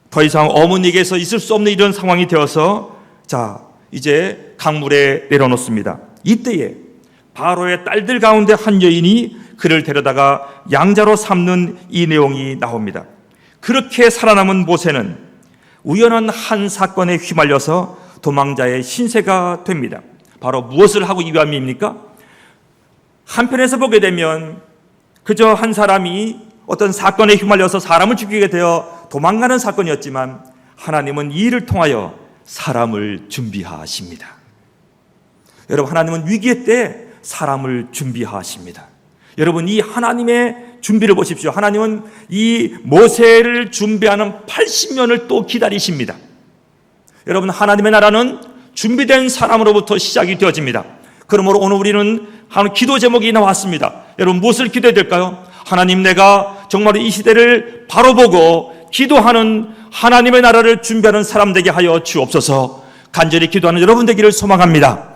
더 이상 어머니에게서 있을 수 없는 이런 상황이 되어서 자, 이제 강물에 내려놓습니다. 이때에 바로의 딸들 가운데 한 여인이 그를 데려다가 양자로 삼는 이 내용이 나옵니다. 그렇게 살아남은 모세는 우연한 한 사건에 휘말려서 도망자의 신세가 됩니다. 바로 무엇을 하고 위함입니까? 한편에서 보게 되면 그저 한 사람이 어떤 사건에 휘말려서 사람을 죽이게 되어 도망가는 사건이었지만 하나님은 이 일을 통하여 사람을 준비하십니다. 여러분, 하나님은 위기의 때 사람을 준비하십니다. 여러분, 이 하나님의 준비를 보십시오. 하나님은 이 모세를 준비하는 80년을 또 기다리십니다. 여러분, 하나님의 나라는 준비된 사람으로부터 시작이 되어집니다. 그러므로 오늘 우리는 한 기도 제목이 나왔습니다. 여러분 무엇을 기도해야 될까요? 하나님, 내가 정말 이 시대를 바로 보고 기도하는 하나님의 나라를 준비하는 사람 되게 하여 주옵소서. 간절히 기도하는 여러분 되기를 소망합니다.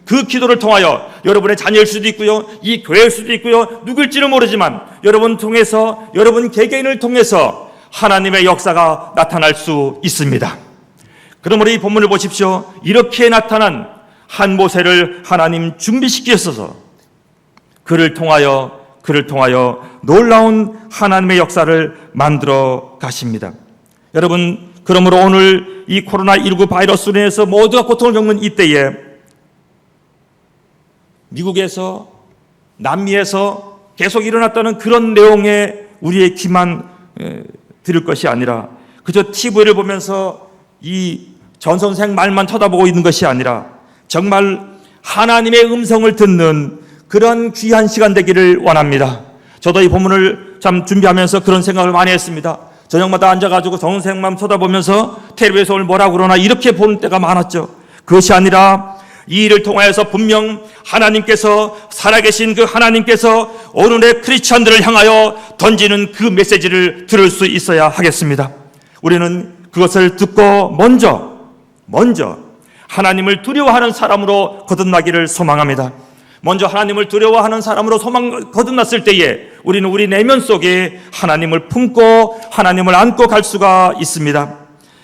그 기도를 통하여 여러분의 자녀일 수도 있고요, 이 교회일 수도 있고요, 누굴지는 모르지만 여러분 통해서, 여러분 개개인을 통해서 하나님의 역사가 나타날 수 있습니다. 그러므로 이 본문을 보십시오. 이렇게 나타난 한 모세를 하나님 준비시키셔서 그를 통하여 놀라운 하나님의 역사를 만들어 가십니다. 여러분, 그러므로 오늘 이 코로나19 바이러스로 인해서 모두가 고통을 겪는 이때에 미국에서, 남미에서 계속 일어났다는 그런 내용에 우리의 귀만 들을 것이 아니라, 그저 TV를 보면서 이 전 선생 말만 쳐다보고 있는 것이 아니라 정말 하나님의 음성을 듣는 그런 귀한 시간 되기를 원합니다. 저도 이 본문을 참 준비하면서 그런 생각을 많이 했습니다. 저녁마다 앉아가지고 전 선생만 쳐다보면서 텔레비에서 오늘 뭐라고 그러나 이렇게 보는 때가 많았죠. 그것이 아니라 이 일을 통하여서 분명 하나님께서, 살아계신 그 하나님께서 오늘의 크리스찬들을 향하여 던지는 그 메시지를 들을 수 있어야 하겠습니다. 우리는 그것을 듣고 먼저 하나님을 두려워하는 사람으로 거듭나기를 소망합니다. 먼저 하나님을 두려워하는 사람으로 거듭났을 때에 우리는 우리 내면 속에 하나님을 품고 하나님을 안고 갈 수가 있습니다.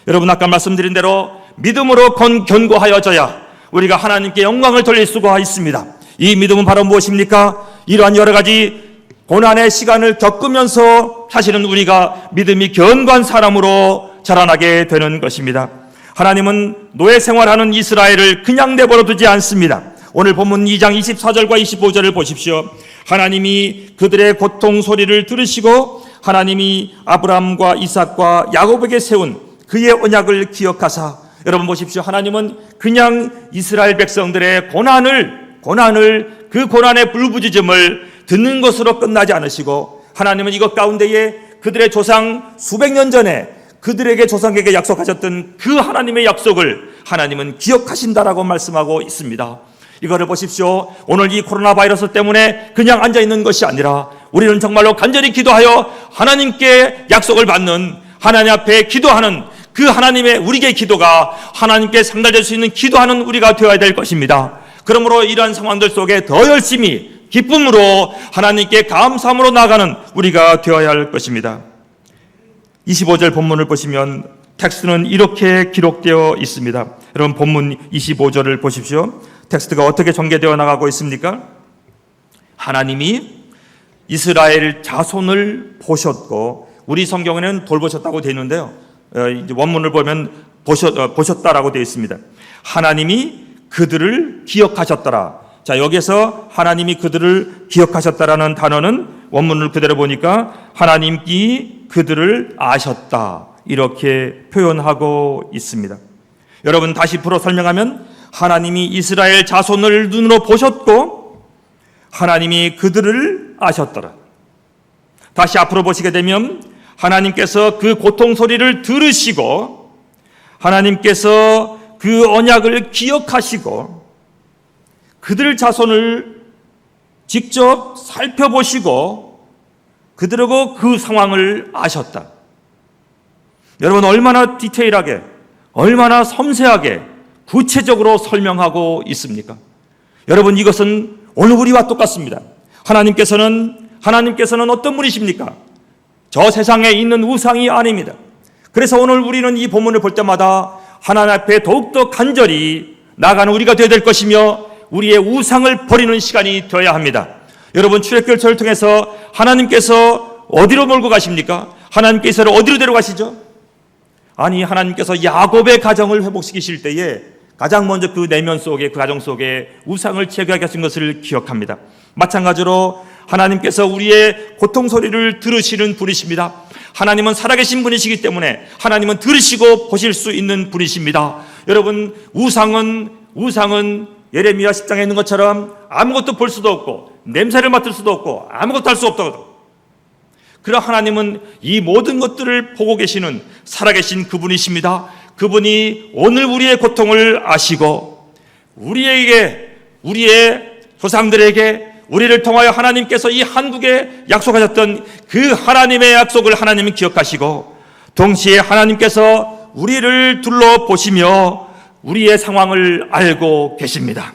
여러분, 아까 말씀드린 대로 믿음으로 견고하여져야 우리가 하나님께 영광을 돌릴 수가 있습니다. 이 믿음은 바로 무엇입니까? 이러한 여러 가지 고난의 시간을 겪으면서 사실은 우리가 믿음이 견고한 사람으로 자라나게 되는 것입니다. 하나님은 노예 생활하는 이스라엘을 그냥 내버려 두지 않습니다. 오늘 본문 2장 24절과 25절을 보십시오. 하나님이 그들의 고통 소리를 들으시고 하나님이 아브라함과 이삭과 야곱에게 세운 그의 언약을 기억하사, 여러분 보십시오. 하나님은 그냥 이스라엘 백성들의 고난을 그 고난의 불부짖음을 듣는 것으로 끝나지 않으시고, 하나님은 이것 가운데에 그들의 조상 수백 년 전에 그들에게 조상에게 약속하셨던 그 하나님의 약속을 하나님은 기억하신다라고 말씀하고 있습니다. 이거를 보십시오. 오늘 이 코로나 바이러스 때문에 그냥 앉아있는 것이 아니라 우리는 정말로 간절히 기도하여 하나님께 약속을 받는, 하나님 앞에 기도하는 그 하나님의 우리의 기도가 하나님께 상달될 수 있는 기도하는 우리가 되어야 될 것입니다. 그러므로 이러한 상황들 속에 더 열심히 기쁨으로 하나님께 감사함으로 나아가는 우리가 되어야 할 것입니다. 25절 본문을 보시면 텍스트는 이렇게 기록되어 있습니다. 여러분 본문 25절을 보십시오. 텍스트가 어떻게 전개되어 나가고 있습니까? 하나님이 이스라엘 자손을 보셨고, 우리 성경에는 돌보셨다고 되어 있는데요, 이제 원문을 보면 보셨다라고 되어 있습니다. 하나님이 그들을 기억하셨더라. 자, 여기서 하나님이 그들을 기억하셨다라는 단어는 원문을 그대로 보니까 하나님이 그들을 아셨다, 이렇게 표현하고 있습니다. 여러분, 다시 풀어 설명하면 하나님이 이스라엘 자손을 눈으로 보셨고 하나님이 그들을 아셨더라. 다시 앞으로 보시게 되면 하나님께서 그 고통 소리를 들으시고 하나님께서 그 언약을 기억하시고 그들 자손을 직접 살펴보시고 그들하고 그 상황을 아셨다. 여러분, 얼마나 디테일하게, 얼마나 섬세하게 구체적으로 설명하고 있습니까? 여러분, 이것은 오늘 우리와 똑같습니다. 하나님께서는 어떤 분이십니까? 저 세상에 있는 우상이 아닙니다. 그래서 오늘 우리는 이 본문을 볼 때마다 하나님 앞에 더욱더 간절히 나아가는 우리가 되어야 될 것이며 우리의 우상을 버리는 시간이 되어야 합니다. 여러분, 출애굽기를 통해서 하나님께서 어디로 몰고 가십니까? 하나님께서를 어디로 데려가시죠? 아니, 하나님께서 야곱의 가정을 회복시키실 때에 가장 먼저 그 내면 속에, 그 가정 속에 우상을 제거하게 하신 것을 기억합니다. 마찬가지로 하나님께서 우리의 고통 소리를 들으시는 분이십니다. 하나님은 살아계신 분이시기 때문에 하나님은 들으시고 보실 수 있는 분이십니다. 여러분, 우상은 예레미야 10장에 있는 것처럼 아무것도 볼 수도 없고 냄새를 맡을 수도 없고 아무것도 할 수 없다고. 그러나 하나님은 이 모든 것들을 보고 계시는 살아계신 그분이십니다. 그분이 오늘 우리의 고통을 아시고 우리의 조상들에게 우리를 통하여 하나님께서 이 한국에 약속하셨던 그 하나님의 약속을 하나님은 기억하시고 동시에 하나님께서 우리를 둘러보시며 우리의 상황을 알고 계십니다.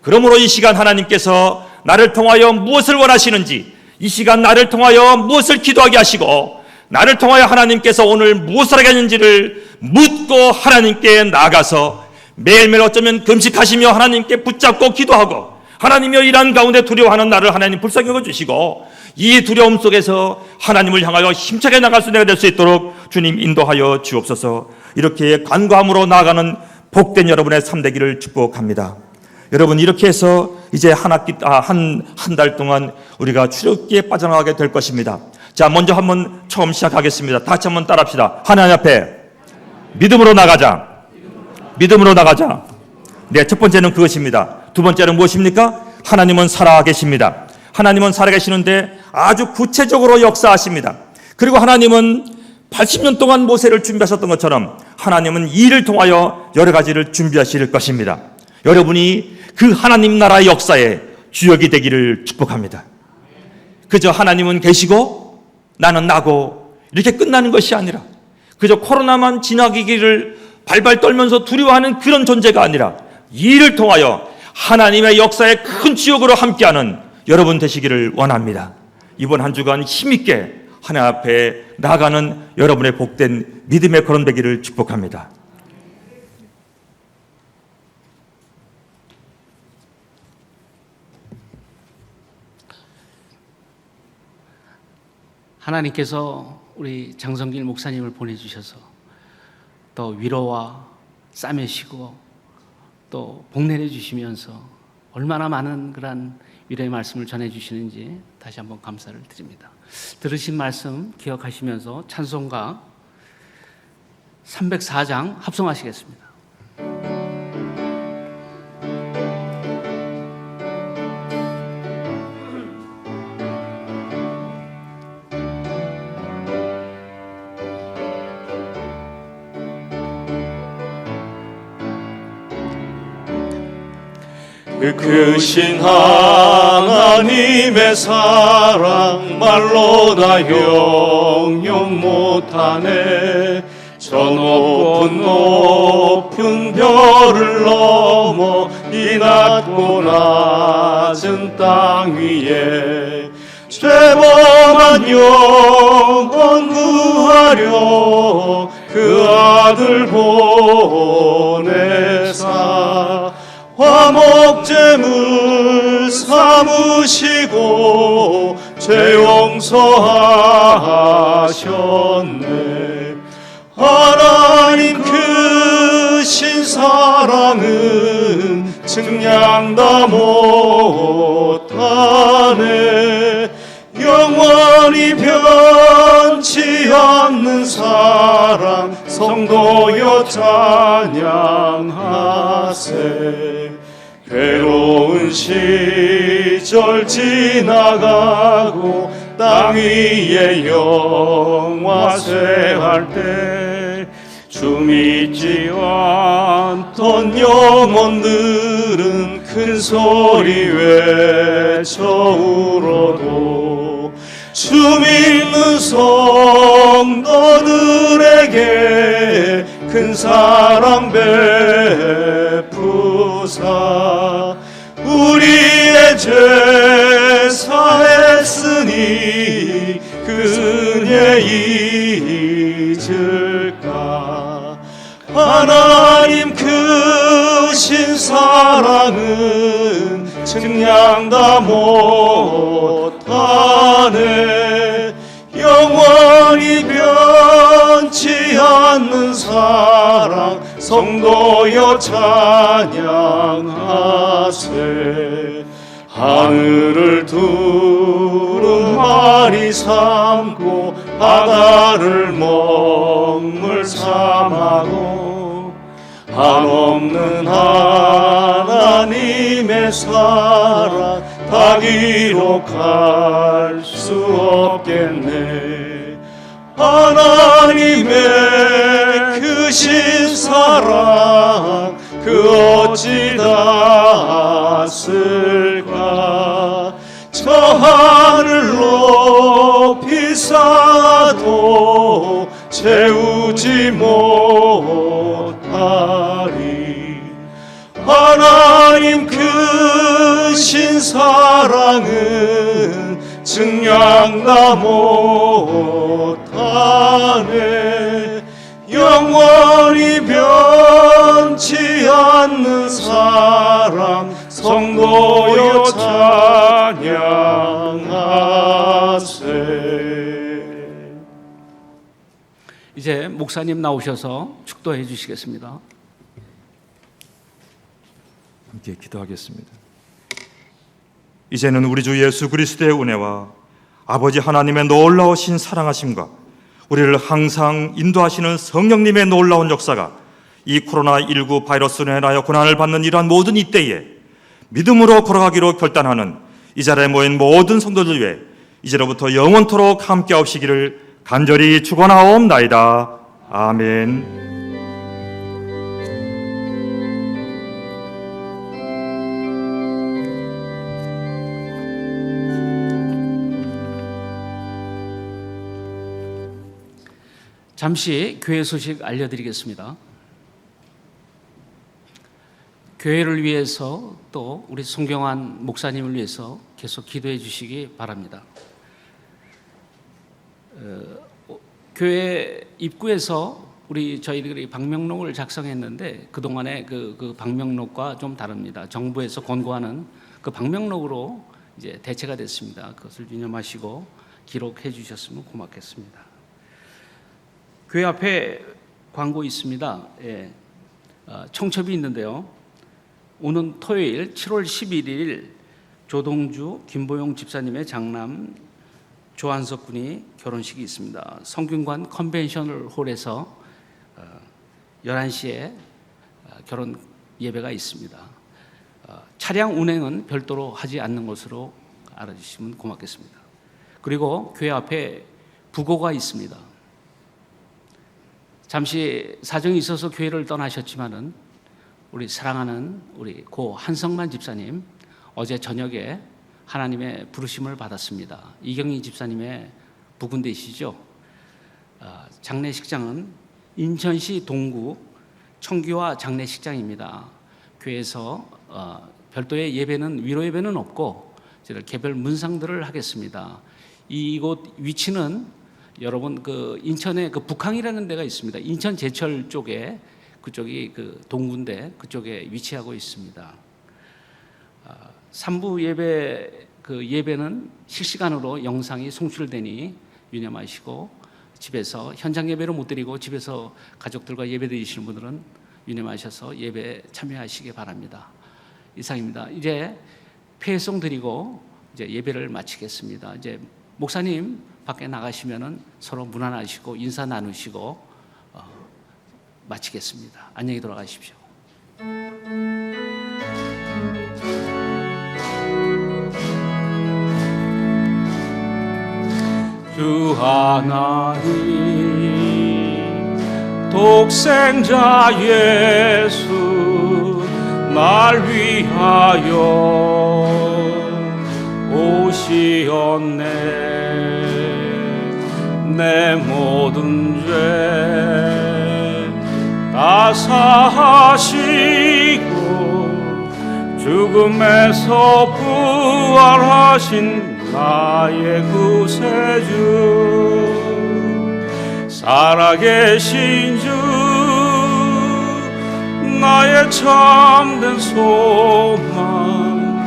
그러므로 이 시간 하나님께서 나를 통하여 무엇을 원하시는지, 이 시간 나를 통하여 무엇을 기도하게 하시고 나를 통하여 하나님께서 오늘 무엇을 하게 하는지를 묻고 하나님께 나아가서 매일매일 어쩌면 금식하시며 하나님께 붙잡고 기도하고 하나님이여 이러한 가운데 두려워하는 나를 하나님 불쌍히 여겨주시고 이 두려움 속에서 하나님을 향하여 힘차게 나갈 수 있는 내가 될 수 있도록 주님 인도하여 주옵소서. 이렇게 간구함으로 나아가는 복된 여러분의 삶 되기를 축복합니다. 여러분, 이렇게 해서 이제 한 달 동안 우리가 출애굽기에 빠져나가게 될 것입니다. 자, 먼저 한번 처음 시작하겠습니다. 다 같이 한번 따라합시다. 하나님 앞에 믿음으로 나가자. 믿음으로 나가자. 네, 첫 번째는 그것입니다. 두 번째는 무엇입니까? 하나님은 살아계십니다. 하나님은 살아계시는데 아주 구체적으로 역사하십니다. 그리고 하나님은 80년 동안 모세를 준비하셨던 것처럼 하나님은 이를 통하여 여러 가지를 준비하실 것입니다. 여러분이 그 하나님 나라의 역사에 주역이 되기를 축복합니다. 그저 하나님은 계시고 나는 나고 이렇게 끝나는 것이 아니라 그저 코로나만 지나기를 발발 떨면서 두려워하는 그런 존재가 아니라 이를 통하여 하나님의 역사의 큰 주역으로 함께하는 여러분 되시기를 원합니다. 이번 한 주간 힘있게 하나님 앞에 나아가는 여러분의 복된 믿음의 걸음 되기를 축복합니다. 하나님께서 우리 장성길 목사님을 보내주셔서 또 위로와 싸매시고 또 복내려 주시면서 얼마나 많은 그런 위로의 말씀을 전해주시는지 다시 한번 감사를 드립니다. 들으신 말씀 기억하시면서 찬송가 304장 합성하시겠습니다. 크신 하나님의 사랑 말로 다 형용 못하네. 저 높은 별을 넘어 이 낮고 낮은 땅 위에 죄범한 영혼 구하려 그 아들 보내사 화목제물 삼으시고 죄 용서하셨네. 하나님 크신 사랑은 측량다 못하네. 영원히 변치 않는 사랑 성도여 찬양하세. 괴로운 시절 지나가고 땅 위에 영화쇠할 때 주 믿지 않던 영혼들은 큰 소리 외쳐 울어도 주 믿는 성도들에게 큰 사랑 베푸사 우리의 죄 사했으니 그 은혜 잊을까. 하나님 크신 사랑은 측량 다 못하네. 영원히 변치 않는 사랑 성도여 찬양하세. 하늘을 두루마리 삼고 바다를 먹물 삼아도 한없는 하나님의 사랑 다 기록할 수 없겠네. 하나님의 크신 사랑 그 어찌 닿았을까. 저 하늘 높이 쌓아도 채우지 못하리. 하나님 크신 사랑은 증량다 못하네. 영원히 변치 않는 사랑 성도여 찬양하세. 이제 목사님 나오셔서 축도해 주시겠습니다. 함께 기도하겠습니다. 이제는 우리 주 예수 그리스도의 은혜와 아버지 하나님의 놀라우신 사랑하심과 우리를 항상 인도하시는 성령님의 놀라운 역사가 이 코로나19 바이러스로 인하여 고난을 받는 이러한 모든 이때에 믿음으로 걸어가기로 결단하는 이 자리에 모인 모든 성도들 위해 이제로부터 영원토록 함께 하시기를 간절히 축원하옵나이다. 아멘. 잠시 교회 소식 알려드리겠습니다. 교회를 위해서 또 우리 송경환 목사님을 위해서 계속 기도해 주시기 바랍니다. 교회 입구에서 저희들이 방명록을 작성했는데 그동안에 그 방명록과 좀 다릅니다. 정부에서 권고하는 그 방명록으로 이제 대체가 됐습니다. 그것을 유념하시고 기록해 주셨으면 고맙겠습니다. 교회 앞에 광고 있습니다. 예. 청첩이 있는데요. 오는 토요일 7월 11일 조동주 김보용 집사님의 장남 조한석 군이 결혼식이 있습니다. 성균관 컨벤션 홀에서 11시에 결혼 예배가 있습니다. 차량 운행은 별도로 하지 않는 것으로 알아주시면 고맙겠습니다. 그리고 교회 앞에 부고가 있습니다. 잠시 사정이 있어서 교회를 떠나셨지만은 우리 사랑하는 우리 고 한성만 집사님 어제 저녁에 하나님의 부르심을 받았습니다. 이경희 집사님의 부군대시죠. 장례식장은 인천시 동구 청기화 장례식장입니다. 교회에서 별도의 예배는 위로 예배는 없고 저희들 개별 문상들을 하겠습니다. 이곳 위치는 여러분 인천에 북항이라는 데가 있습니다. 인천 제철 쪽에 그쪽이 동구인데 그쪽에 위치하고 있습니다. 3부 예배는 실시간으로 영상이 송출되니 유념하시고 집에서 현장 예배로 못 드리고 집에서 가족들과 예배 드리시는 분들은 유념하셔서 예배에 참여하시기 바랍니다. 이상입니다. 이제 폐송 드리고 이제 예배를 마치겠습니다. 이제 목사님 밖에 나가시면은 서로 문안하시고 인사 나누시고 마치겠습니다. 안녕히 돌아가십시오. 주 하나님 독생자 예수 날 위하여 오시었네. 내 모든 죄 다 사하시고 죽음에서 부활하신 나의 구세주 살아계신 주 나의 참된 소망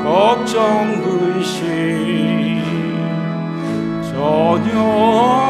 걱정 근심 전혀